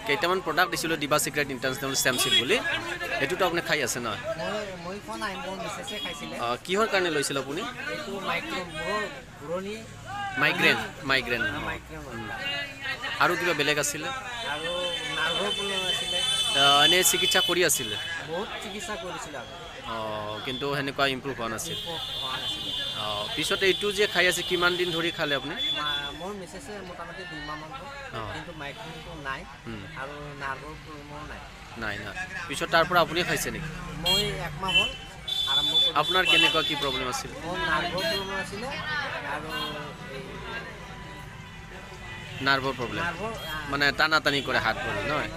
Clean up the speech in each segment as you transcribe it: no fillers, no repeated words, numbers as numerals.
কেইটামান প্ৰডাক্ট দিছিলোঁ দিবা চিক্ৰেট ইণ্টাৰনেশ্যনেল ষ্টেমচিল বুলি এইটোতো আপুনি খাই আছে নহয় মই খোৱা নাই মোৰ মিছেছে খাইছিলে কিহৰ কাৰণে লৈছিল আপুনি এইটো পুৰণি মাইগ্ৰেন আৰু কিবা বেলেগ আছিলে আৰু নাৰ্ভৰ প্ৰব্লেম আছিলে এনেই চিকিৎসা কৰি আছিলে বহুত চিকিৎসা কৰিছিল কিন্তু সেনেকুৱা ইম্প্ৰুভ হোৱা নাছিল পিছত এইটো যে খাই আছে কিমান দিন ধৰি খালে আপুনি মোৰ মিছেছে মোটামুটি 2 মাহমান হ'ল কিন্তু মাইগ্ৰেনটো নাই আৰু নাৰ্ভৰ প্ৰব্লেমো নাই পিছত তাৰ পৰা আপুনি খাইছে নেকি মই 1 মাহ হ'ল আৰম্ভ কৰিছোঁ আপোনাৰ কেনেকুৱা কি প্ৰব্লেম আছিল মোৰ নাৰ্ভৰ প্ৰব্লেম আছিলে আৰু নাৰ্ভৰ প্ৰব্লেম মানে টানা টানি কৰে হাত ভৰি নহয়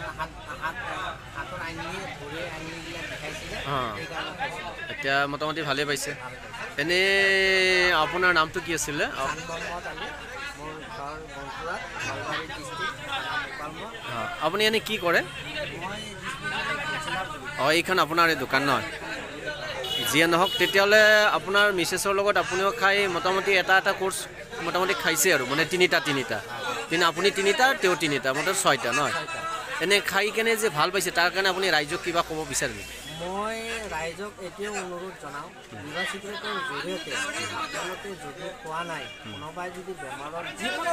হাতৰ আঙুলি ভৰি আঙুলিবিলাক দেখাইছিলে এতিয়া মোটামুটি ভালেই পাইছে এনেই আপোনাৰ নামটো কি আছিলে আপুনি এনেই কি কৰে এইখন আপোনাৰ এই দোকান নহয় যিয়ে নহওক তেতিয়াহ'লে আপোনাৰ মিছেছৰ লগত আপুনিও খাই মোটামুটি এটা কোৰ্চ মোটামুটি খাইছে আৰু মানে তিনিটা কিন্তু আপুনি 3টা তেওঁ 3টা মোটামুটি 6টা নহয় এনে খাই কেনে যে ভাল পাইছে তাৰ কাৰণে আপুনি ৰাইজক কিবা ক'ব বিচাৰে নেকি মই ৰাইজক এতিয়াও অনুৰোধ জনাওঁ দিবা চিক্ৰেটৰ জৰিয়তে আপোনালোকে যদি খোৱা নাই কোনোবাই যদি বেমাৰত যিকোনো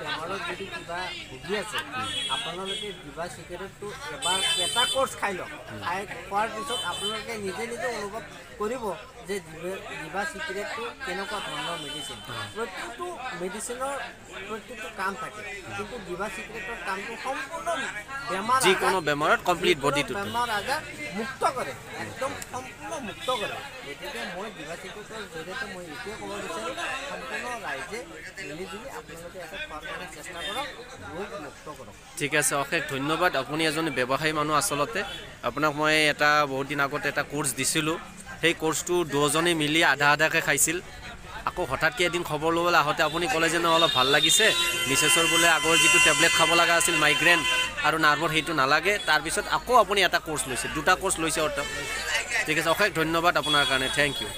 বেমাৰত যদি কিবা ভুগি আছে আপোনালোকে দিবা চিক্ৰেটটো এবাৰ এটা কোৰ্চ খাই লওক খোৱাৰ পিছত আপোনালোকে নিজে অনুভৱ কৰিব যে দিবা চিক্ৰেটটো কেনেকুৱা ধৰণৰ মেডিচিন প্ৰতিটো মেডিচিনৰ প্ৰতিটো কাম থাকে কিন্তু দিবা চিক্ৰেটৰ কামটো সম্পূৰ্ণ যিকোনো বেমাৰত কমপ্লিট বডিটো বেমাৰ আজাৰ মুক্ত কৰে একদম সম্পূৰ্ণ মুক্ত কৰে গতিকে মই দিবা চিক্ৰেটৰ জৰিয়তে মই এইটোৱে ক'ব বিচাৰোঁ সম্পূৰ্ণ ৰাইজে মিলিজুলি আপোনালোকে এটা খোৱাৰ কাৰণে চেষ্টা কৰক ৰোগ মুক্ত কৰক ঠিক আছে অশেষ ধন্যবাদ আপুনি এজন ব্যৱসায়ী মানুহ আচলতে আপোনাক মই এটা বহুত দিন আগতে এটা কোৰ্চ দিছিলোঁ সেই কোৰ্চটো দুজনে মিলি আধাকৈ খাইছিল আকৌ হঠাৎকৈ এদিন খবৰ ল'বলৈ আহোঁতে আপুনি ক'লে যে অলপ ভাল লাগিছে মিছেছৰ বোলে আগৰ যিটো টেবলেট খাব লগা আছিল মাইগ্ৰেন আৰু নাৰ্ভৰ সেইটো নালাগে তাৰপিছত আকৌ আপুনি এটা কোৰ্চ লৈছে 2টা কোৰ্চ লৈছে ঠিক আছে অশেষ ধন্যবাদ আপোনাৰ কাৰণে থেংক ইউ